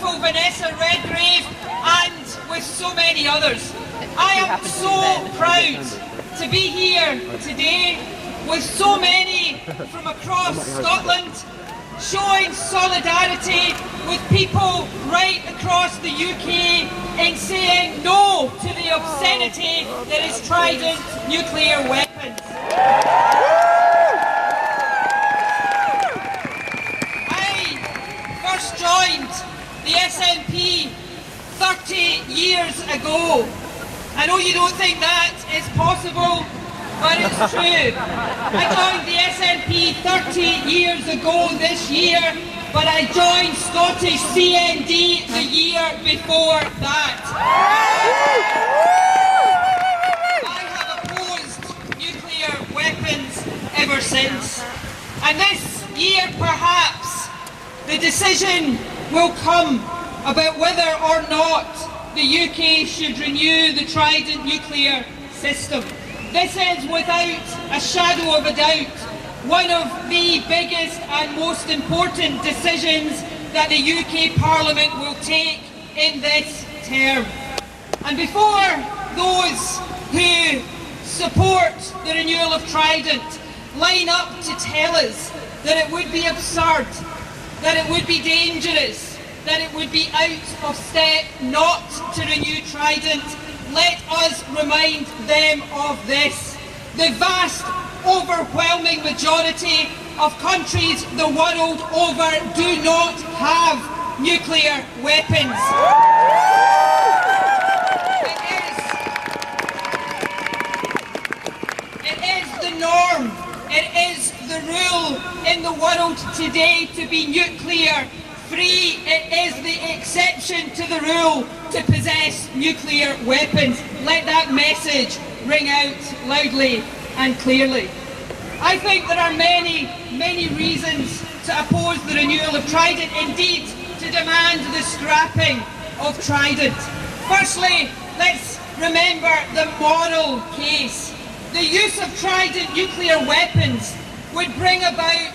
wonderful Vanessa Redgrave, and with so many others. I am so proud to be here today with so many from across Scotland, showing solidarity with people right across the UK in saying no to the obscenity that is Trident nuclear weapons. I first joined the SNP 30 years ago. I know you don't think that is possible, but it's true. I joined the SNP 30 years ago this year, but I joined Scottish CND the year before that. I have opposed nuclear weapons ever since. And this year, perhaps, the decision will come about whether or not the UK should renew the Trident nuclear system. This is, without a shadow of a doubt, one of the biggest and most important decisions that the UK Parliament will take in this term. And before those who support the renewal of Trident line up to tell us that it would be absurd, that it would be dangerous, that it would be out of step not to renew Trident, let us remind them of this. The vast, overwhelming majority of countries the world over do not have nuclear weapons. It is the norm, it is the rule in the world today to be nuclear free. It is the exception to the rule to possess nuclear weapons. Let that message ring out loudly and clearly. I think there are many, many reasons to oppose the renewal of Trident, indeed to demand the scrapping of Trident. Firstly, let's remember the moral case. The use of Trident nuclear weapons would bring about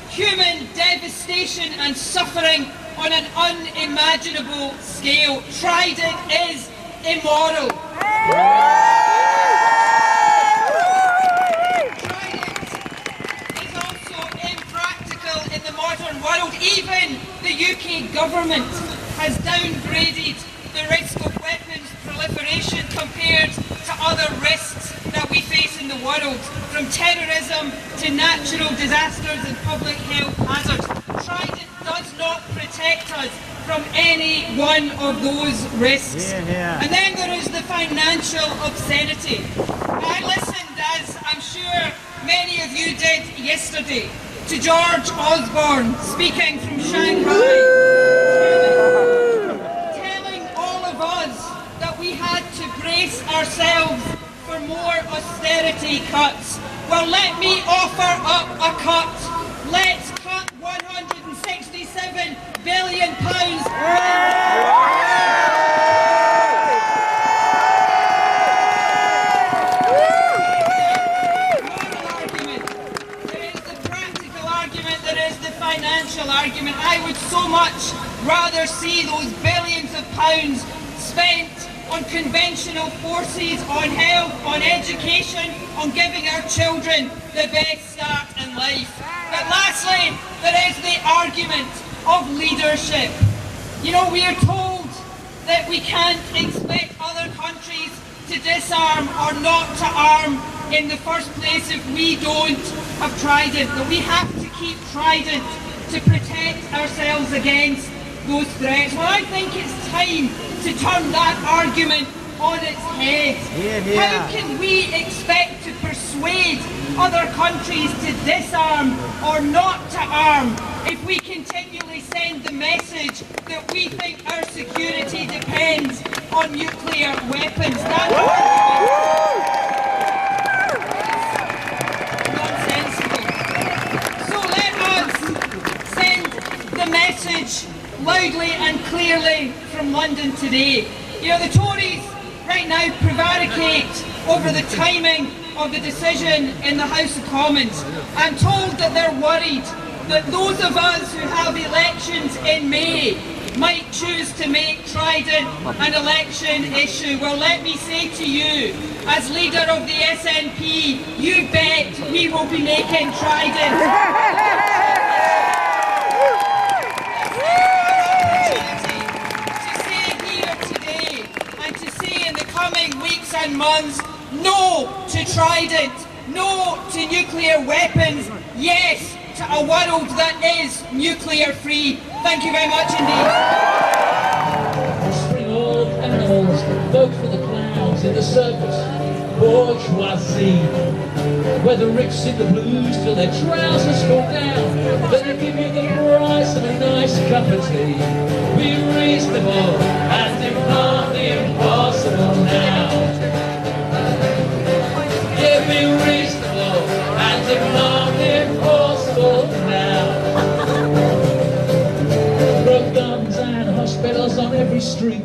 human devastation and suffering on an unimaginable scale. Trident is immoral. Trident is also impractical in the modern world. Even the UK government has downgraded the risk of weapons proliferation compared to other risks that we face in the world, from terrorism to natural disasters and public health hazards. Trident does not protect us from any one of those risks. And then there is the financial obscenity. I listened, as I'm sure many of you did yesterday, to George Osborne speaking from Shanghai, telling all of us that we had to brace ourselves for more austerity cuts. Well, let me offer up a cut. Let's cut £167 billion. There is the practical argument, there is the financial argument. I would so much rather see those billions of pounds spent on conventional forces, on health, on education, on giving our children the best start in life. But lastly, there is the argument of leadership. You know, we are told that we can't expect other countries to disarm or not to arm in the first place if we don't have Trident, that we have to keep Trident to protect ourselves against those threats. Well, I think it's time to turn that argument on its head. How can we expect to persuade other countries to disarm or not to arm if we continually send the message that we think our security depends on nuclear weapons? That argument is nonsensical. So let us send the message loudly and clearly from London today. You know, the Tories right now prevaricate over the timing of the decision in the House of Commons. I'm told that they're worried that those of us who have elections in May might choose to make Trident an election issue. Well, let me say to you, as leader of the SNP, you bet we will be making Trident. To say here today and to say in the coming weeks and months, no to Trident, no to nuclear weapons, yes to a world that is nuclear free. Thank you very much indeed. Spring all animals, vote for the clowns in the circus, bourgeoisie. Where the rich sing the blues till their trousers fall down, then they give you the price of a nice cup of tea. Be reasonable and demand the impossible now. Yeah, be reasonable and demand the impossible now. Drug guns and hospitals on every street.